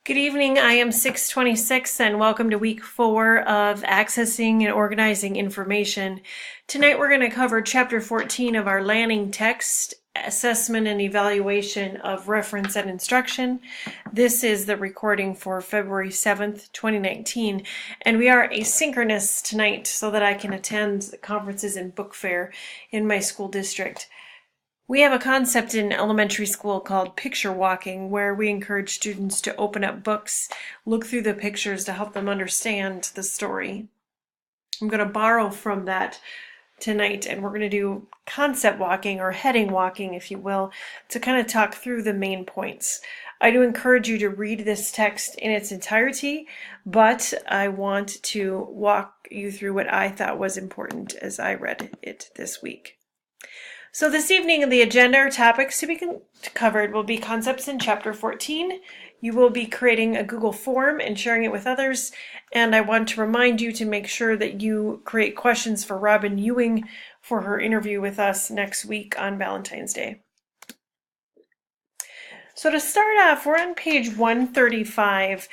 Good evening. I am 626 and welcome to week 4 of Accessing and Organizing Information. Tonight we're going to cover chapter 14 of our Lanning text, Assessment and Evaluation of Reference and Instruction. This is the recording for February 7th, 2019, and we are asynchronous tonight so that I can attend conferences and book fair in my school district. We have a concept in elementary school called picture walking, where we encourage students to open up books, look through the pictures to help them understand the story. I'm going to borrow from that tonight, and we're going to do concept walking, or heading walking, if you will, to kind of talk through the main points. I do encourage you to read this text in its entirety, but I want to walk you through what I thought was important as I read it this week. So this evening, the agenda or topics to be covered will be concepts in chapter 14. You will be creating a Google form and sharing it with others. And I want to remind you to make sure that you create questions for Robin Ewing for her interview with us next week on Valentine's Day. So to start off, we're on page 135.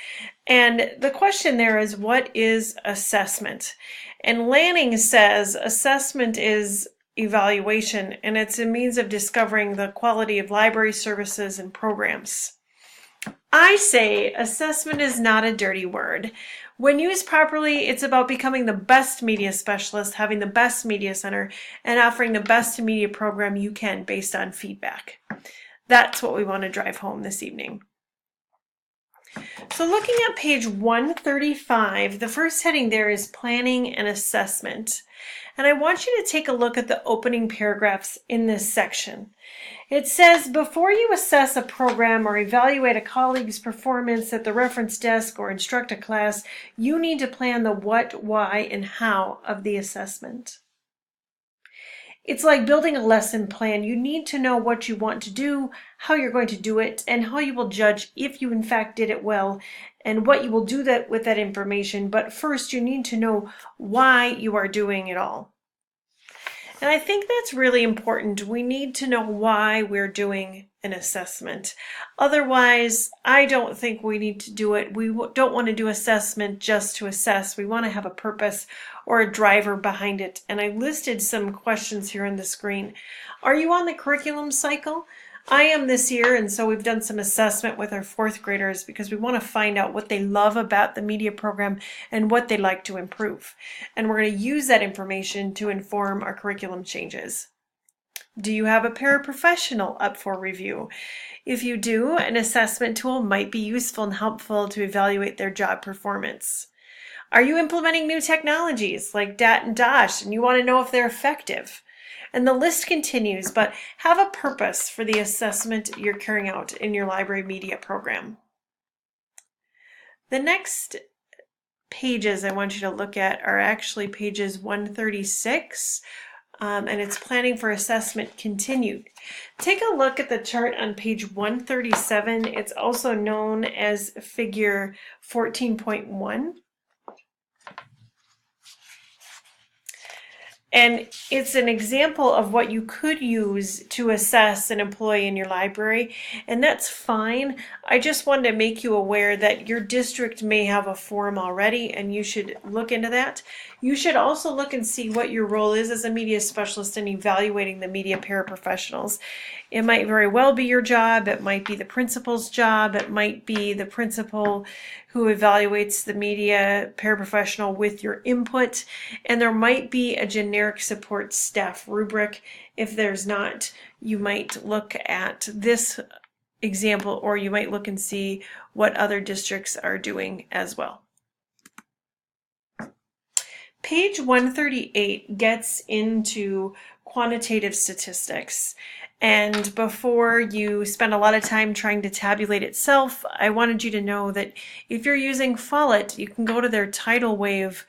And the question there is, what is assessment? And Lanning says assessment is evaluation, and it's a means of discovering the quality of library services and programs. I say assessment is not a dirty word. When used properly, it's about becoming the best media specialist, having the best media center, and offering the best media program you can based on feedback. That's what we want to drive home this evening. So looking at page 135, the first heading there is planning and assessment. And I want you to take a look at the opening paragraphs in this section. It says, before you assess a program or evaluate a colleague's performance at the reference desk or instruct a class, you need to plan the what, why, and how of the assessment. It's like building a lesson plan. You need to know what you want to do, how you're going to do it, and how you will judge if you in fact did it well, and what you will do with that information. But first, you need to know why you are doing it all. And I think that's really important. We need to know why we're doing an assessment. Otherwise, I don't think we need to do it. We don't want to do assessment just to assess. We want to have a purpose or a driver behind it. And I listed some questions here on the screen. Are you on the curriculum cycle? I am this year, and so we've done some assessment with our 4th graders because we want to find out what they love about the media program and what they'd like to improve. And we're going to use that information to inform our curriculum changes. Do you have a paraprofessional up for review? If you do, an assessment tool might be useful and helpful to evaluate their job performance. Are you implementing new technologies like DAT and DOSH, and you want to know if they're effective? And the list continues, but have a purpose for the assessment you're carrying out in your library media program. The next pages I want you to look at are actually pages 136, and it's planning for assessment continued. Take a look at the chart on page 137. It's also known as figure 14.1. And it's an example of what you could use to assess an employee in your library, and that's fine. I just wanted to make you aware that your district may have a form already, and you should look into that. You should also look and see what your role is as a media specialist in evaluating the media paraprofessionals. It might very well be your job, it might be the principal's job, it might be the principal who evaluates the media paraprofessional with your input, and there might be a generic support staff rubric. If there's not, you might look at this example, or you might look and see what other districts are doing as well. Page 138 gets into quantitative statistics. And before you spend a lot of time trying to tabulate itself, I wanted you to know that if you're using Follett, you can go to their Tidal Wave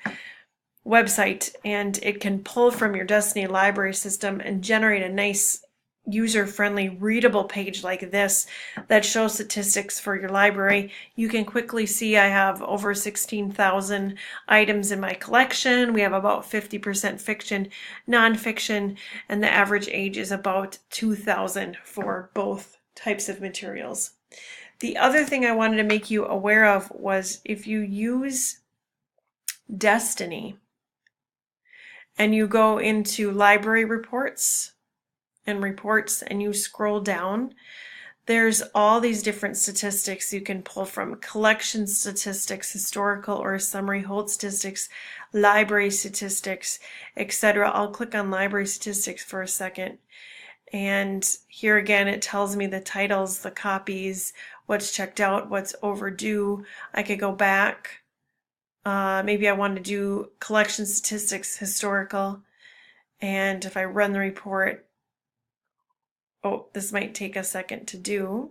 website and it can pull from your Destiny library system and generate a nice user-friendly readable page like this that shows statistics for your library. You can quickly see I have over 16,000 items in my collection. We have about 50% fiction, nonfiction, and the average age is about 2,000 for both types of materials. The other thing I wanted to make you aware of was if you use Destiny and you go into library reports and you scroll down, there's all these different statistics you can pull from: collection statistics, historical or summary hold statistics, library statistics, etc. I'll click on library statistics for a second. And here again, it tells me the titles, the copies, what's checked out, what's overdue. I could go back. Maybe I want to do collection statistics, historical. And if I run the report, oh, this might take a second to do.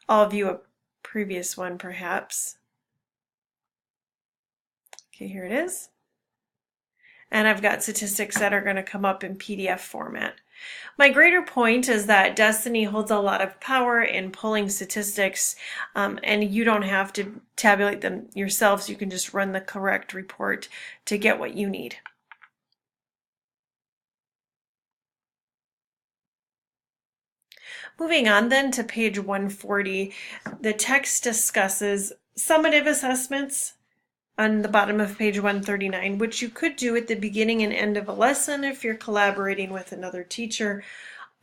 I'll view a previous one perhaps. Okay, here it is. And I've got statistics that are going to come up in PDF format. My greater point is that Destiny holds a lot of power in pulling statistics, and you don't have to tabulate them yourselves. You can just run the correct report to get what you need. Moving on then to page 140, the text discusses summative assessments on the bottom of page 139, which you could do at the beginning and end of a lesson if you're collaborating with another teacher.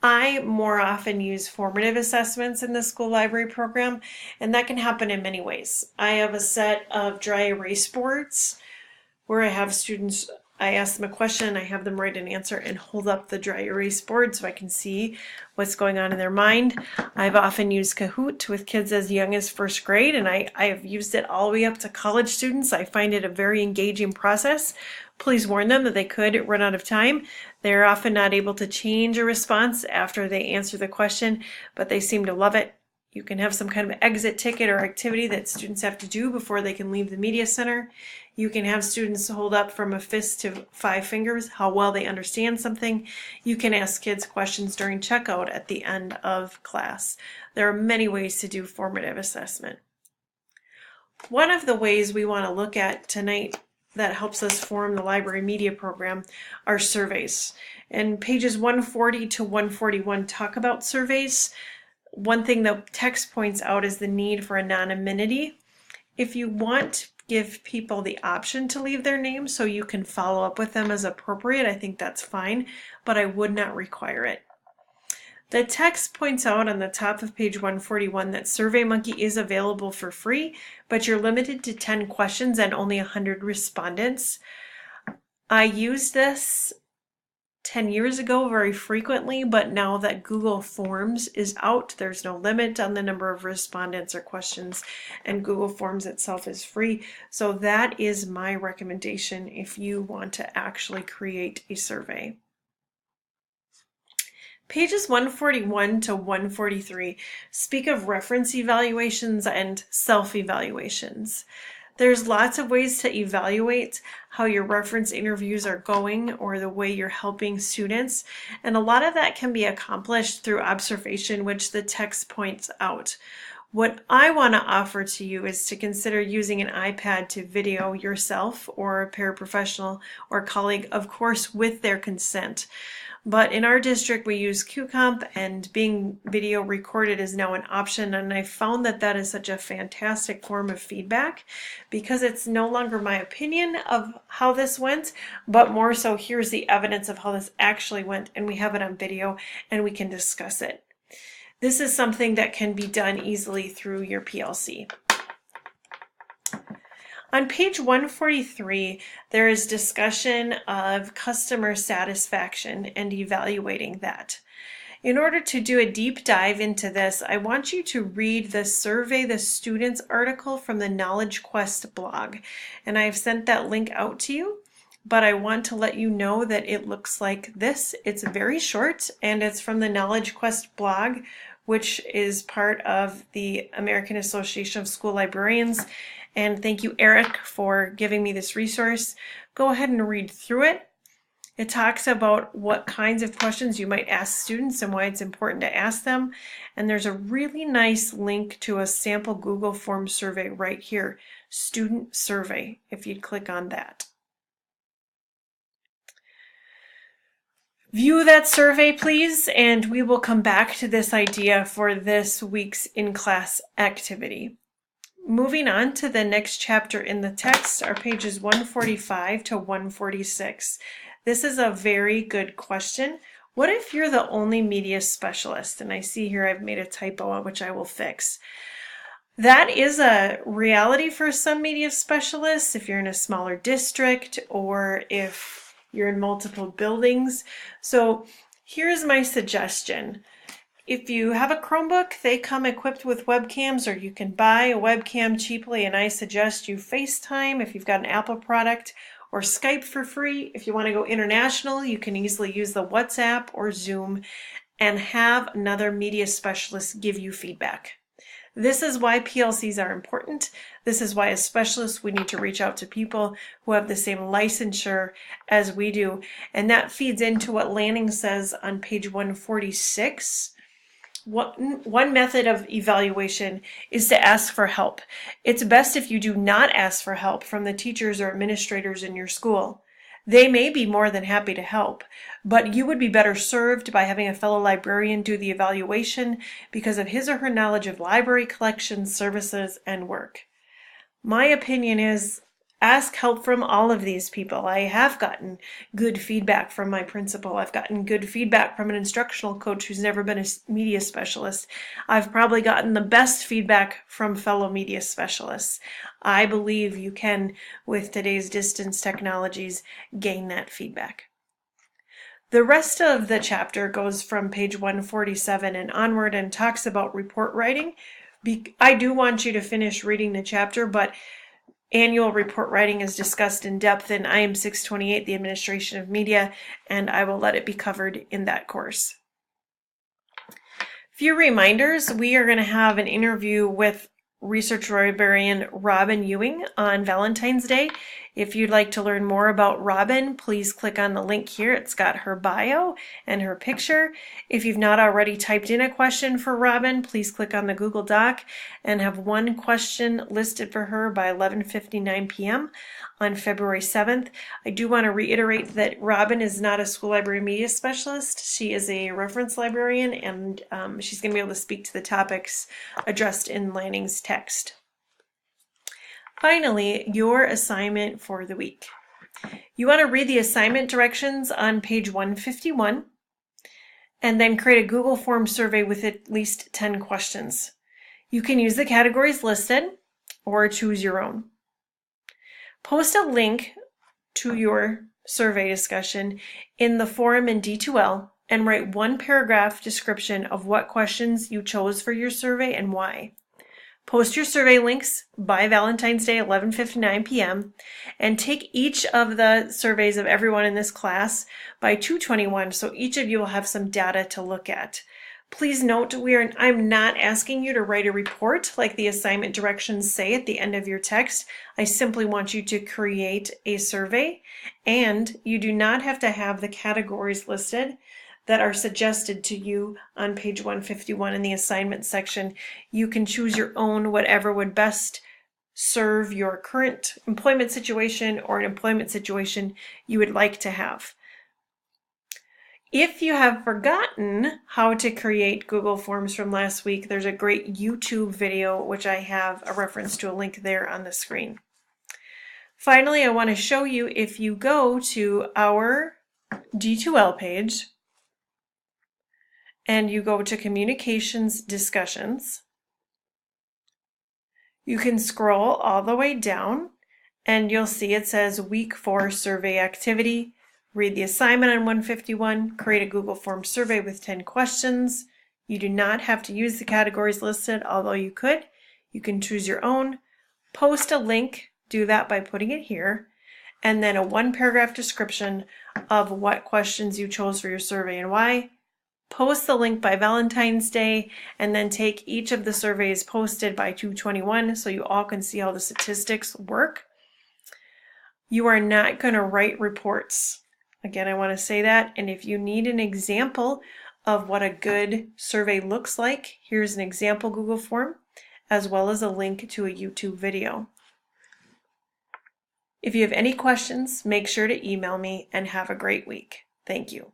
I more often use formative assessments in the school library program, and that can happen in many ways. I have a set of dry erase boards where I have students, I ask them a question, I have them write an answer and hold up the dry erase board so I can see what's going on in their mind. I've often used Kahoot with kids as young as first grade, and I have used it all the way up to college students. I find it a very engaging process. Please warn them that they could run out of time. They're often not able to change a response after they answer the question, but they seem to love it. You can have some kind of exit ticket or activity that students have to do before they can leave the media center. You can have students hold up from a fist to 5 fingers how well they understand something. You can ask kids questions during checkout at the end of class. There are many ways to do formative assessment. One of the ways we want to look at tonight that helps us form the library media program are surveys. And pages 140 to 141 talk about surveys. One thing the text points out is the need for anonymity. If you want to give people the option to leave their name so you can follow up with them as appropriate, I think that's fine, but I would not require it. The text points out on the top of page 141 that SurveyMonkey is available for free, but you're limited to 10 questions and only 100 respondents. I used this 10 years ago very frequently, but now that Google Forms is out, there's no limit on the number of respondents or questions, and Google Forms itself is free. So that is my recommendation if you want to actually create a survey. Pages 141 to 143 speak of reference evaluations and self-evaluations. There's lots of ways to evaluate how your reference interviews are going or the way you're helping students, and a lot of that can be accomplished through observation, which the text points out. What I want to offer to you is to consider using an iPad to video yourself or a paraprofessional or colleague, of course with their consent. But in our district, we use QComp, and being video recorded is now an option, and I found that that is such a fantastic form of feedback because it's no longer my opinion of how this went, but more so here's the evidence of how this actually went, and we have it on video and we can discuss it. This is something that can be done easily through your PLC. On page 143, there is discussion of customer satisfaction and evaluating that. In order to do a deep dive into this, I want you to read the Survey the Students article from the Knowledge Quest blog. And I've sent that link out to you, but I want to let you know that it looks like this. It's very short, and it's from the Knowledge Quest blog, which is part of the American Association of School Librarians. And thank you, Eric, for giving me this resource. Go ahead and read through it. It talks about what kinds of questions you might ask students and why it's important to ask them. And there's a really nice link to a sample Google Forms survey right here, Student Survey, if you'd click on that. View that survey, please, and we will come back to this idea for this week's in-class activity. Moving on to the next chapter in the text are pages 145 to 146. This is a very good question. What if you're the only media specialist? And I see here I've made a typo, which I will fix. That is a reality for some media specialists if you're in a smaller district or if you're in multiple buildings. So here's my suggestion. If you have a Chromebook, they come equipped with webcams, or you can buy a webcam cheaply, and I suggest you FaceTime if you've got an Apple product, or Skype for free. If you want to go international, you can easily use the WhatsApp or Zoom and have another media specialist give you feedback. This is why PLCs are important. This is why as specialists we need to reach out to people who have the same licensure as we do. And that feeds into what Lanning says on page 146. One method of evaluation is to ask for help. It's best if you do not ask for help from the teachers or administrators in your school. They may be more than happy to help, but you would be better served by having a fellow librarian do the evaluation because of his or her knowledge of library collections, services, and work. My opinion is ask help from all of these people. I have gotten good feedback from my principal. I've gotten good feedback from an instructional coach who's never been a media specialist. I've probably gotten the best feedback from fellow media specialists. I believe you can, with today's distance technologies, gain that feedback. The rest of the chapter goes from page 147 and onward and talks about report writing. I do want you to finish reading the chapter, but annual report writing is discussed in depth in IM 628, the Administration of Media, and I will let it be covered in that course. Few reminders, we are going to have an interview with research librarian Robin Ewing on Valentine's Day. If you'd like to learn more about Robin, please click on the link here. It's got her bio and her picture. If you've not already typed in a question for Robin, please click on the Google Doc and have one question listed for her by 11:59 p.m. on February 7th. I do want to reiterate that Robin is not a school library media specialist. She is a reference librarian, and she's going to be able to speak to the topics addressed in Lanning's text. Finally, your assignment for the week. You want to read the assignment directions on page 151 and then create a Google Form survey with at least 10 questions. You can use the categories listed or choose your own. Post a link to your survey discussion in the forum in D2L and write one paragraph description of what questions you chose for your survey and why. Post your survey links by Valentine's Day, 11:59 p.m., and take each of the surveys of everyone in this class by 2/21, so each of you will have some data to look at. Please note, I'm not asking you to write a report like the assignment directions say at the end of your text. I simply want you to create a survey, and you do not have to have the categories listed that are suggested to you on page 151 in the assignment section. You can choose your own, whatever would best serve your current employment situation or an employment situation you would like to have. If you have forgotten how to create Google Forms from last week, there's a great YouTube video, which I have a reference to a link there on the screen. Finally, I want to show you, if you go to our D2L page, and you go to Communications Discussions, you can scroll all the way down and you'll see it says Week 4 Survey Activity. Read the assignment on 151, create a Google Form survey with 10 questions. You do not have to use the categories listed, although you could. You can choose your own. Post a link, do that by putting it here, and then a one paragraph description of what questions you chose for your survey and why. Post the link by Valentine's Day, and then take each of the surveys posted by 2/21 so you all can see how the statistics work. You are not going to write reports. Again, I want to say that, and if you need an example of what a good survey looks like, here's an example Google form, as well as a link to a YouTube video. If you have any questions, make sure to email me, and have a great week. Thank you.